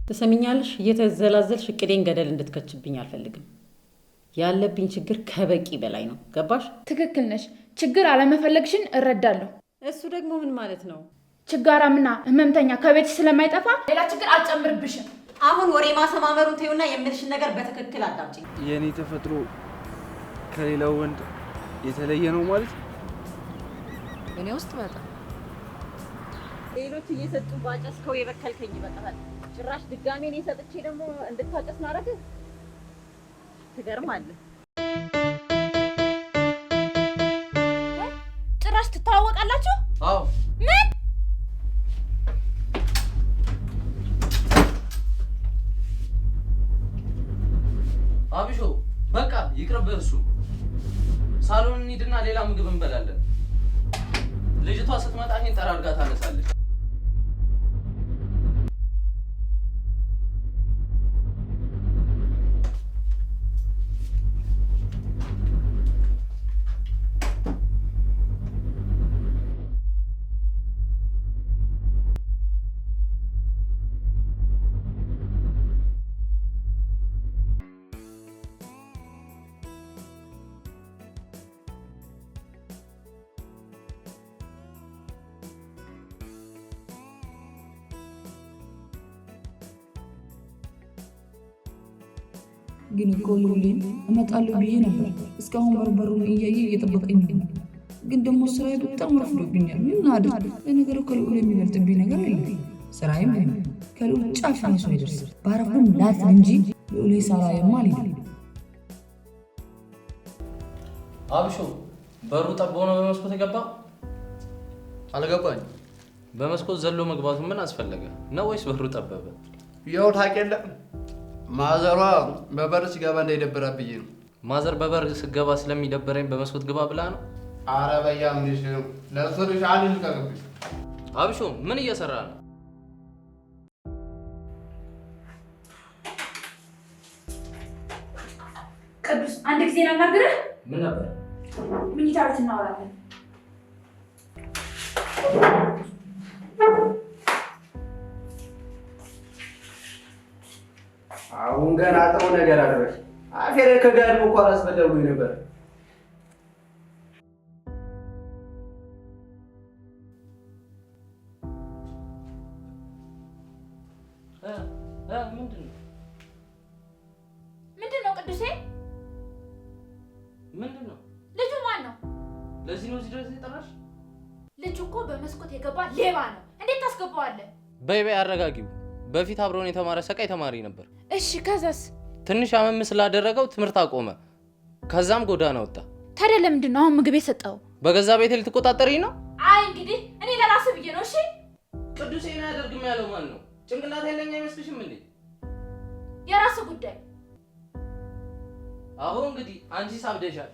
ትሰሚኛለሽ? እየተዘላዘልሽ እቅዴን ገደል እንድትከችብኝ አልፈልግም። ያለብኝ ችግር ከበቂ በላይ ነው። ገባሽ? ትክክል ነሽ። ችግር አለመፈለግሽን እረዳለሁ። እሱ ደግሞ ምን ማለት ነው? ችጋራምና ህመምተኛ ከቤት ስለማይጠፋ ሌላ ችግር አልጨምርብሽም። አሁን ወሬ ማሰማመሩን ተይውና የምልሽን ነገር በትክክል አዳምጪኝ። የኔ ተፈጥሮ ከሌላው ወንድ የተለየ ነው ማለት እኔ ውስጥ በጣም ሌሎች እየሰጡ ባጨስከው የበከልከኝ ይበቃል። ጭራሽ ድጋሜ እኔ ሰጥቼ ደግሞ እንድታጨስ ማረግ ትገርማለህ። ጭራሽ ትተዋወቃላችሁ? አዎ። ምን? አብሾ በቃ ይቅርብህ። እሱ ሳሎን እንሂድና ሌላ ምግብ እንበላለን። ልጅቷ ስትመጣ እኔን ጠራርጋ ታነሳለች። ግን እኮ ሉሊን እመጣለሁ ብዬ ነበር። እስካሁን በርበሩን እያየ እየጠበቀኝ ነው። ግን ደግሞ ስራዬ በጣም ረፍዶብኛል። ምን አድርግ? ለነገሩ ከልዑል የሚበልጥብኝ ነገር የለም። ስራዬም ከልዑል ጫፍ ነው ይደርስ። ባረፍኩም ላት እንጂ ልዑል ሳላየማ አልሄድም። አብሾ በሩ ጠቦ ነው በመስኮት የገባ? አልገባኝ። በመስኮት ዘሎ መግባቱ ምን አስፈለገ ነው? ወይስ በሩ ጠበበ? ያው ታውቂያለህ፣ ማዘሯ በበር ሲገባ እንዳይደበራ ብዬ ነው። ማዘር በበር ስገባ ስለሚደበረኝ በመስኮት ግባ ብላ ነው? አረ በያ ምንሽ ነው ለሱልሽ አንድ ልቀቅብኝ። አብሾ ምን እየሰራ ነው? ቅዱስ አንድ ጊዜ ላናግርህ። ምን ነበር? ምኝታ ቤት እናወራለን። አሁን ገና ጥሩ ነገር አደረግሽ። አፌሬ ከጋድሞ እኮ አላስፈለጉኝ ነበር። ምንድን ነው ቅዱሴ? ምንድን ነው? ልጁ ማን ነው? ለዚህ ነው እዚህ ድረስ የጠራሽ? ልጁ እኮ በመስኮት የገባ ሌባ ነው። እንዴት ታስገባዋለህ? በይ በይ አረጋጊው። በፊት አብሮን የተማረ ሰቃይ ተማሪ ነበር። እሺ ከዛስ? ትንሽ አመም ስላደረገው ትምህርት አቆመ። ከዛም ጎዳና ወጣ። ታዲያ ለምንድን ነው አሁን ምግብ የሰጠው? በገዛ ቤቴ ልትቆጣጠሪኝ ነው? አይ እንግዲህ እኔ ለራስህ ብዬ ነው። እሺ ቅዱሴ ነው ያደርግም ያለው ማን ነው? ጭንቅላት ያለኝ አይመስልሽም እንዴ? የራስህ ጉዳይ። አሁን እንግዲህ አንቺ ሳብደሻል።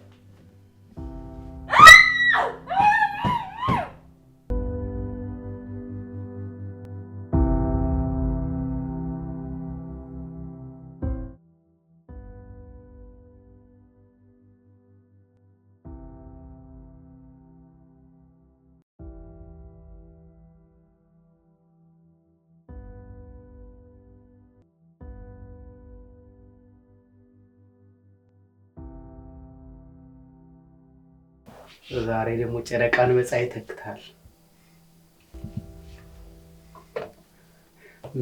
ዛሬ ደግሞ ጨረቃን በፀሐይ ተክታል።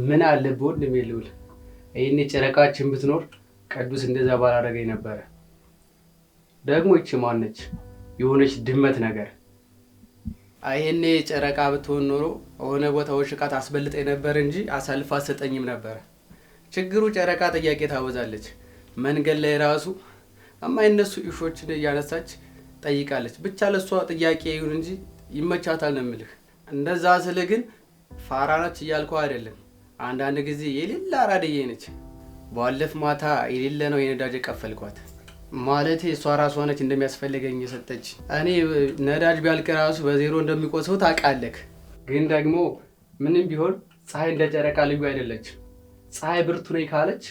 ምን አለ በወንድሜ ልዑል፣ ይሄኔ ጨረቃችን ብትኖር ቅዱስ እንደዛ ባላደረገኝ ነበረ። ደግሞ ይቺ ማነች? የሆነች ድመት ነገር። ይሄኔ ጨረቃ ብትሆን ኖሮ የሆነ ቦታ ወሽቃት አስበልጠኝ ነበር እንጂ አሳልፋ አትሰጠኝም ነበረ። ችግሩ ጨረቃ ጥያቄ ታበዛለች። መንገድ ላይ ራሱ የማይነሱ ኢሾችን እያነሳች ጠይቃለች። ብቻ ለሷ ጥያቄ ይሁን እንጂ ይመቻታል ነው የምልህ። እንደዛ ስልህ ግን ፋራናች እያልኩ አይደለም። አንዳንድ ጊዜ የሌላ አራድዬ ነች። ባለፍ ማታ የሌለ ነው የነዳጅ ቀፈልኳት። ማለቴ እሷ ራሷ ነች እንደሚያስፈልገኝ የሰጠች። እኔ ነዳጅ ቢያልቅ ራሱ በዜሮ እንደሚቆሰው ታውቃለህ። ግን ደግሞ ምንም ቢሆን ፀሐይ እንደ ጨረቃ ልዩ አይደለች። ፀሐይ ብርቱ ነኝ ካለች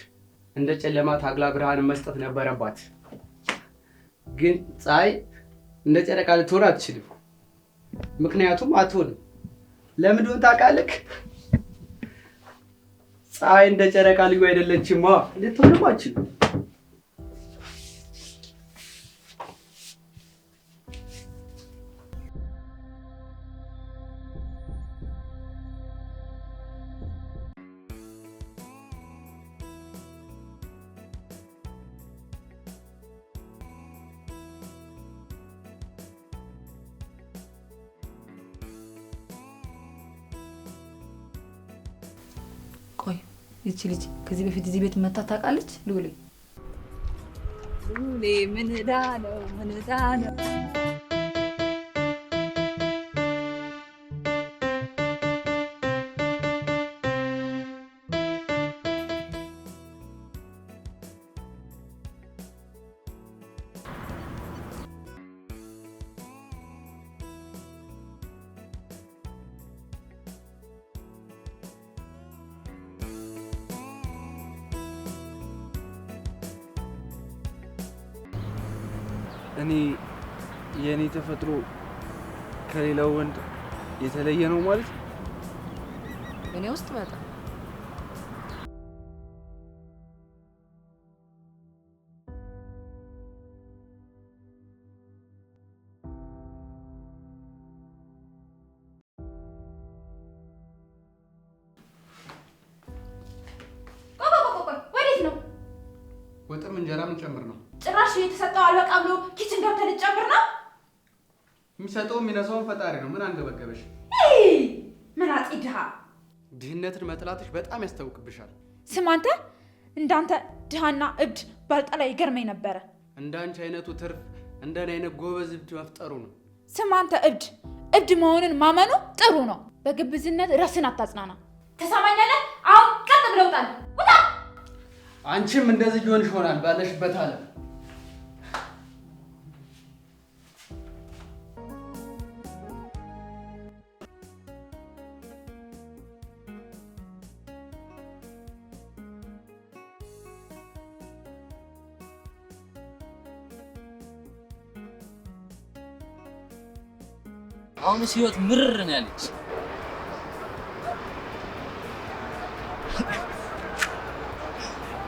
እንደ ጨለማ ታግላ ብርሃን መስጠት ነበረባት። ግን ፀሐይ እንደ ጨረቃ ልትሆን አትችልም። ምክንያቱም አትሆንም። ለምን እንደሆነ ታውቃለህ? ፀሐይ እንደ ጨረቃ ልዩ አይደለችማ። ልትሆንባችሁ ቆይ ይቺ ልጅ ከዚህ በፊት እዚህ ቤት መታ ታውቃለች? ሉሌ ምን ዕዳ ነው? ምን ዕዳ ነው? እኔ የኔ ተፈጥሮ ከሌላው ወንድ የተለየ ነው ማለት እኔ ውስጥ በጣም ወዴት ነው? ወጥም እንጀራም ጨምር ነው። ጭራሽ የተሰጠው አልበቃ ብሎ ኪችን ገብተህ ልትጨምር ነው? የሚሰጠው የሚነሳውን ፈጣሪ ነው። ምን አንገበገበሽ? ምን አጤ ድሃ! ድህነትን መጥላትሽ በጣም ያስታውቅብሻል። ስም አንተ እንዳንተ ድሃና እብድ ባልጠላ ይገርመኝ ነበረ። እንዳንቺ አይነቱ ትርፍ እንደኔ አይነት ጎበዝ እብድ መፍጠሩ ነው። ስም አንተ እብድ መሆንን ማመኑ ጥሩ ነው። በግብዝነት ራስን አታጽናና። ተሰማኛለህ? አሁን ቀጥ ብለው ጣል። ውጣ! አንቺም እንደዚህ ሊሆንሽ ይሆናል ባለሽበት ዓለም። አሁንስ ህይወት ምርር ነው ያለች።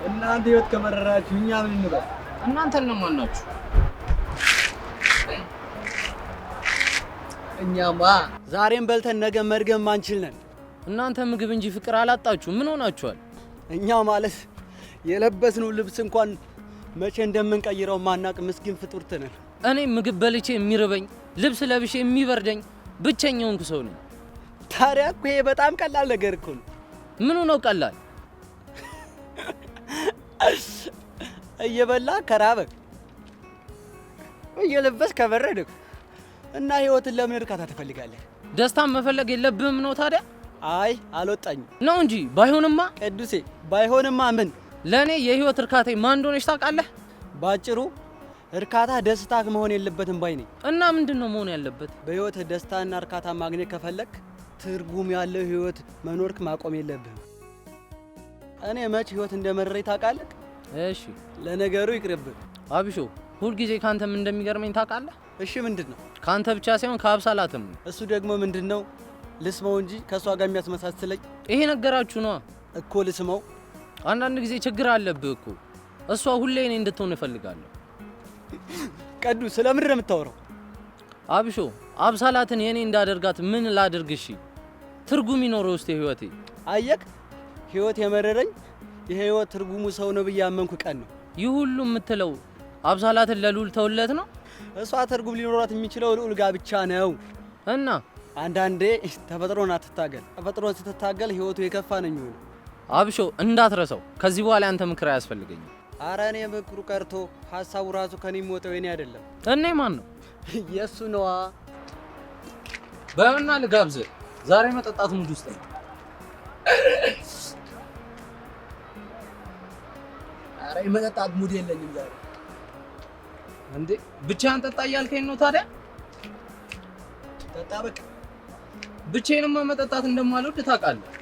እናንተ ህይወት ከመረራችሁ እኛ ምን እንበል? እናንተ እነማን ናችሁ? እኛማ ዛሬም በልተን ነገ መድገም ማንችል ነን። እናንተ ምግብ እንጂ ፍቅር አላጣችሁ። ምን ሆናችኋል? እኛ ማለት የለበስነው ልብስ እንኳን መቼ እንደምንቀይረው ማናቅ ምስኪን ፍጡር ነን። እኔ ምግብ በልቼ የሚርበኝ ልብስ ለብሼ የሚበርደኝ ብቸኛው ሰው ነኝ። ታዲያ እኮ ይሄ በጣም ቀላል ነገር እኮ ነው። ምኑ ነው ቀላል? እየበላ ከራበ እየለበስ ከበረደ እና ህይወትን ለምን እርካታ ትፈልጋለህ? ደስታን መፈለግ የለብህም ነው ታዲያ? አይ አልወጣኝም ነው እንጂ ባይሆንማ። ቅዱሴ ባይሆንማ ምን? ለኔ የህይወት እርካታ ማን እንደሆነች ታውቃለህ? ባጭሩ እርካታ ደስታ መሆን የለበትም ባይ ነኝ። እና ምንድነው መሆን ያለበት? በህይወት ደስታና እርካታ ማግኘት ከፈለክ ትርጉም ያለው ህይወት መኖርክ ማቆም የለብህም። እኔ መች ህይወት እንደመረረኝ ታውቃለህ? እሺ ለነገሩ ይቅርብ። አብሾ ሁል ጊዜ ካንተ ምን እንደሚገርመኝ ታውቃለህ? እሺ ምንድነው? ካንተ ብቻ ሳይሆን ከአብሳላትም። እሱ ደግሞ ምንድነው? ልስመው እንጂ ከሷ ጋር የሚያስመሳስለኝ ይሄ ነገራችሁ ነው እኮ። ልስመው። አንዳንድ ጊዜ ችግር አለብህ እኮ። እሷ ሁሌ እኔ እንድትሆን እፈልጋለሁ። ቀዱ ስለምን ነው የምታወራው? አብሾ አብሳላትን የኔ እንዳደርጋት ምን ላድርግ? እሺ ትርጉም ይኖረው እስቲ ህይወቴ። አየክ ህይወት የመረረኝ የህይወት ትርጉሙ ሰው ነው ብዬ አመንኩ ቀን ነው። ይህ ሁሉ የምትለው አብሳላትን ለሉል ተውለት ነው? እሷ ትርጉም ሊኖራት የሚችለው ልዑል ጋር ብቻ ነው። እና አንዳንዴ ተፈጥሮን አትታገል። ተፈጥሮን ስትታገል ህይወቱ የከፋ ነው የሚሆነው። አብሾ እንዳትረሳው። ከዚህ በኋላ አንተ ምክር አያስፈልገኝም። አረ እኔ ምክሩ ቀርቶ ሐሳቡ ራሱ ከኔ ሞተው የኔ አይደለም። እኔ ማን ነው? የሱ ነዋ። በእና ልጋብዝ። ዛሬ መጠጣት ሙድ ውስጥ ነው። አረ መጠጣት ሙድ የለኝም ዛሬ። እንዴ ብቻህን ጠጣ እያልከኝ ነው ታዲያ? ጠጣ በቃ። ብቻዬንማ መጠጣት እንደማልወድ ታውቃለህ።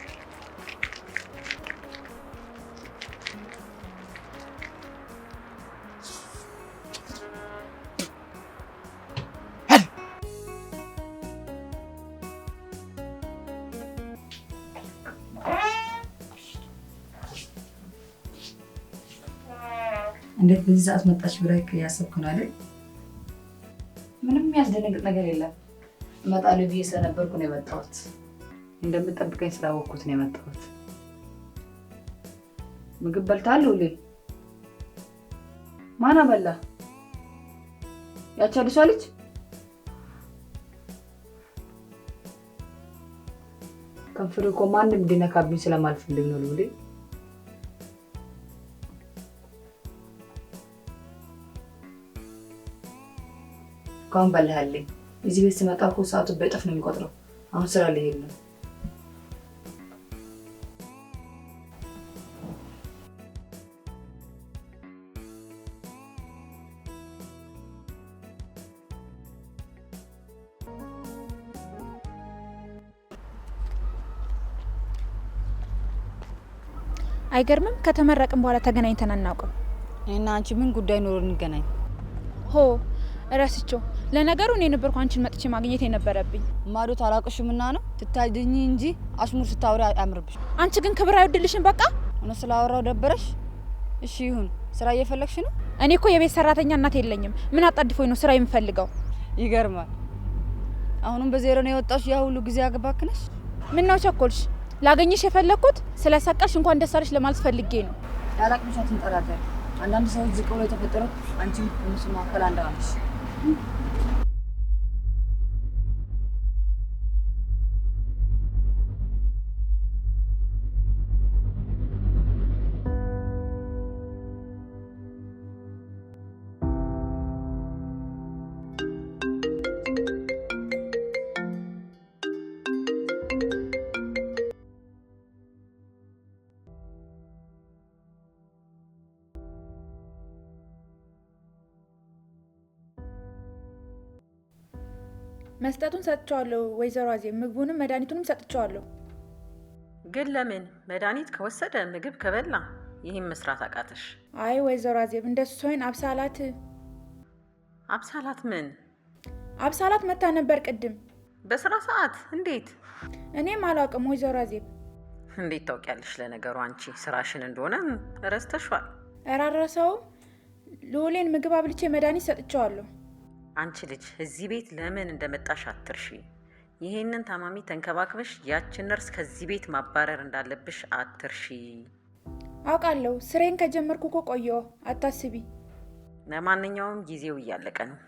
እንዴት በዚህ ሰዓት መጣች ብለህ ያሰብክ ነው አይደል? ምንም የሚያስደነግጥ ነገር የለም። እመጣለሁ ብዬ ስለነበርኩ ነው የመጣሁት። እንደምጠብቀኝ ስላወቅኩት ነው የመጣሁት። ምግብ በልተሃል ሁሌ? ማን አበላ? ያቺ አዲሷ ልጅ? ከንፈሩ እኮ ማንም እንዲነካብኝ ስለማልፈልግ ነው ሁሌ። ካሁን በልሃለኝ። እዚህ ቤት ስመጣ እኮ ሰዓቱ በእጥፍ ነው የሚቆጥረው። አሁን ስራ ልሄድ ነው። አይገርምም? ከተመረቅን በኋላ ተገናኝተን አናውቅም። እና አንቺ ምን ጉዳይ ኖሮ እንገናኝ? ሆ እረስቸው። ለነገሩ እኔ ነበርኩ አንቺን መጥቼ ማግኘት የነበረብኝ። ማዶት አላውቅሽምና ነው ትታጅኝ እንጂ አሽሙር ስታወሪ አያምርብሽ። አንቺ ግን ክብር አይወድልሽም። በቃ እውነት ስላወራው ደበረሽ? እሺ ይሁን። ስራ እየፈለግሽ ነው? እኔ እኮ የቤት ሰራተኛ እናት የለኝም። ምን አጣድፎኝ ነው ስራ የምፈልገው? ይገርማል። አሁንም በዜሮ ነው የወጣሽ። ያ ሁሉ ጊዜ አገባክነሽ። ምን ነው ቸኮልሽ? ላገኝሽ የፈለኩት ስለሰቀልሽ እንኳን ደስ አለሽ ለማለት ፈልጌ ነው። ያላቅምሻትን ጠራጠር። አንዳንድ ሰዎች ዝቅ ብሎ የተፈጠሩት አንቺ እነሱ መካከል አንዷ ነሽ። መስጠቱን ሰጥቼዋለሁ ወይዘሮ አዜብ። ምግቡንም መድኃኒቱንም ሰጥቼዋለሁ። ግን ለምን መድኃኒት ከወሰደ ምግብ ከበላ ይህን መስራት አቃተሽ? አይ ወይዘሮ አዜብ እንደሱ ሰውን አብሳላት ምን? አብሳላት መታ ነበር ቅድም በስራ ሰዓት። እንዴት? እኔም አላውቅም ወይዘሮ አዜብ። እንዴት ታውቂያለሽ? ለነገሩ አንቺ ስራሽን እንደሆነ ረስተሽዋል። እራረሰውም ልዑሌን ምግብ አብልቼ መድኃኒት ሰጥቼዋለሁ። አንቺ ልጅ እዚህ ቤት ለምን እንደመጣሽ አትርሺ። ይሄንን ታማሚ ተንከባክበሽ ያችን ነርስ ከዚህ ቤት ማባረር እንዳለብሽ አትርሺ። አውቃለሁ። ስሬን ከጀመርኩ እኮ ቆየሁ። አታስቢ። ለማንኛውም ጊዜው እያለቀ ነው።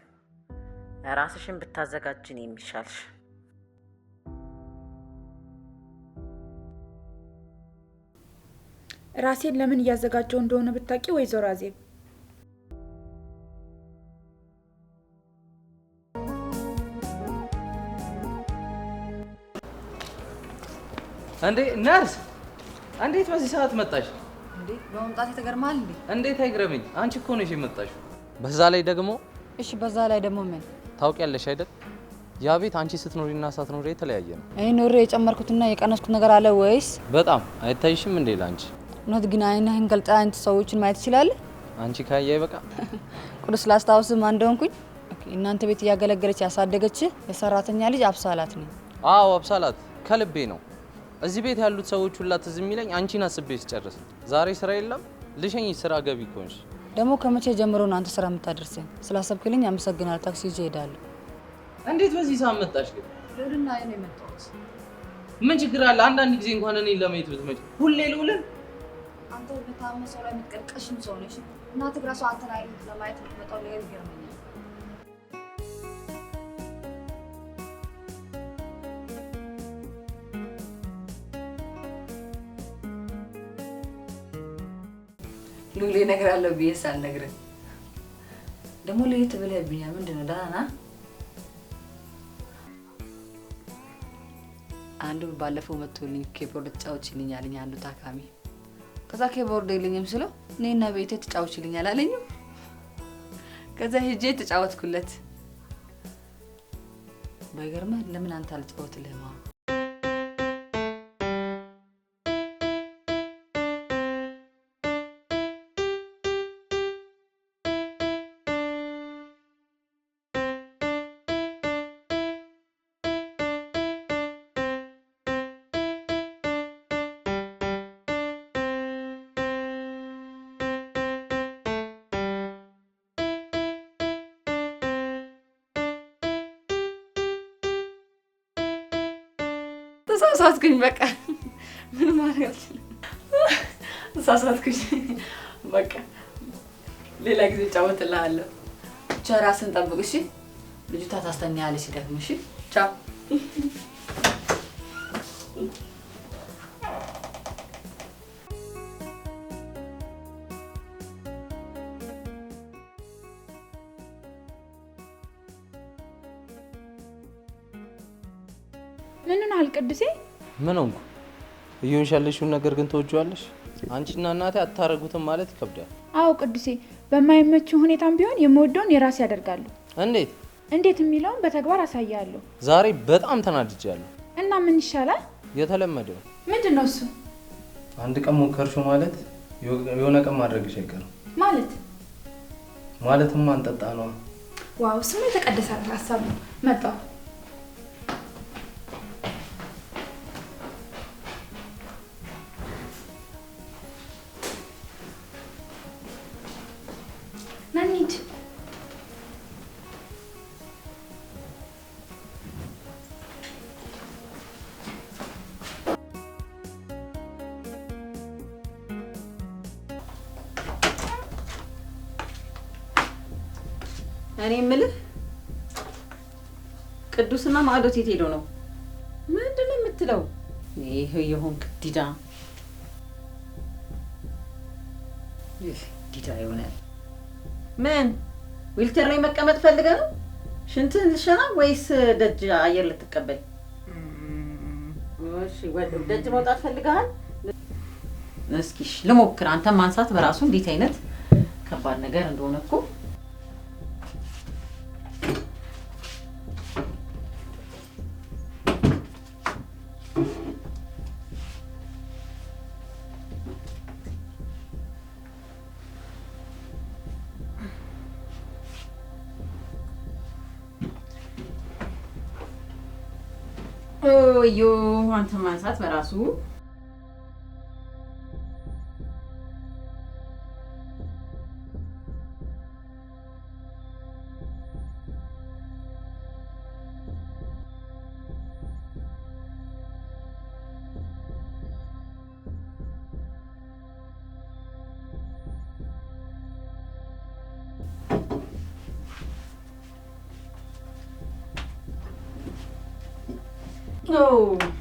ራስሽን ብታዘጋጅን የሚሻልሽ። ራሴን ለምን እያዘጋጀው እንደሆነ ብታውቂ ወይዘሮ አዜብ። እንዴ ነርስ፣ እንዴት በዚህ ሰዓት መጣሽ? እንዴ በመምጣት ተገርማል እንዴ? እንዴት አይግረምኝ? አንቺ እኮ ነሽ የመጣሽው። በዛ ላይ ደግሞ እሺ፣ በዛ ላይ ደግሞ ምን ታውቂያለሽ አይደል? ያ ቤት አንቺ ስትኖሪና ሳትኖሪ የተለያየ ነው። እኔ ኖሬ የጨመርኩትና የቀነስኩት ነገር አለ ወይስ? በጣም አይታይሽም እንዴ ላንቺ? እውነት ግን አይንህን ገልጣ አንተ ሰዎችን ማየት ትችላለህ? አንቺ ካያ ይበቃ። ቅዱስ ላስታውስ ማን እንደሆንኩኝ። እናንተ ቤት እያገለገለች ያሳደገች የሰራተኛ ልጅ አብሳላት ነኝ። አዎ አብሳላት፣ ከልቤ ነው። እዚህ ቤት ያሉት ሰዎች ሁላ ትዝ የሚለኝ አንቺን አስቤ ስጨርስ። ዛሬ ስራ የለም ልሸኝ፣ ስራ ገቢ ኮንሽ። ደግሞ ከመቼ ጀምሮ ነው አንተ ስራ የምታደርሰኝ? ስላሰብክልኝ አመሰግናለሁ። ታክሲ ይዤ እሄዳለሁ። እንዴት በዚህ ሰዓት መጣሽ ግን? ልዑልና እኔ መጣሁት። ምን ችግር አለ? አንዳንድ ጊዜ እንኳን እኔን ለማየት ብትመጪ። ሁሌ ልዑልን አንተ በታመመ ሰው ላይ የምትቀልቀሽም ሰው ነሽ። እናትህ እራሷ አንተን አይነት ለማየት የምትመጣው ነገር ይገርመኛል። ሉሌ ነገር አለው ብዬ ሳልነግርህ ደግሞ ለየት ብለህብኛል። ምንድን ነው? ደህና ነህ? አንዱ ባለፈው መጥቶልኝ ኬቦርድ ተጫውችልኝ አለኝ አንዱ ታካሚ። ከዛ ኬቦርድ የለኝም ስለው እኔና ቤቴ ተጫውችልኛል አለኝ። ከዛ ሄጄ ተጫወትኩለት። ባይገርምህ ለምን አንተ አልጫወትልህም? ሳትኩኝ። በቃ ምንም ማድረግ አልችልም። ሳትኩኝ። በቃ ሌላ ጊዜ እጫወትልሃለሁ። ብቻ ራስን ጠብቅ እሺ። ልጅቷ ታስተኛለች ሲደክም። እሺ ቻው። ምን ሆነሃል ቅዱሴ? ምን ሆንኩ? እየሆንሽ ያለሽውን ነገር ግን ተወጂዋለሽ? አንቺና እናቴ አታረጉትም ማለት ይከብዳል። አዎ ቅዱሴ፣ በማይመች ሁኔታም ቢሆን የምወደውን የራሴ ያደርጋሉ። እንዴት እንዴት የሚለውን በተግባር አሳያለሁ። ዛሬ በጣም ተናድጃለሁ። እና ምን ይሻላል? የተለመደው ምንድን ነው እሱ? አንድ ቀን ሞከርሽው ማለት የሆነ ቀን ማድረግሽ አይቀርም። ማለትማ አንጠጣ ነው። ዋው ስሙ የተቀደሰ ሀሳብ ነው። መጣሁ። ናኒድ እኔ የምልህ ቅዱስና ማዕዶት የት ሄዶ ነው? ምንድን ነው የምትለው? ይሄ የሆንክ ዲዳ ዲዳ የሆነ ምን ዊልቸር ላይ መቀመጥ ፈልገህ ነው? ሽንትህን ልሸና ወይስ ደጅ አየር ልትቀበል? እሺ ደጅ መውጣት ፈልገሃል? እስኪ ልሞክር። አንተ ማንሳት በራሱ እንዴት አይነት ከባድ ነገር እንደሆነ እኮ ዮ አንተ ማንሳት በራሱ Oh.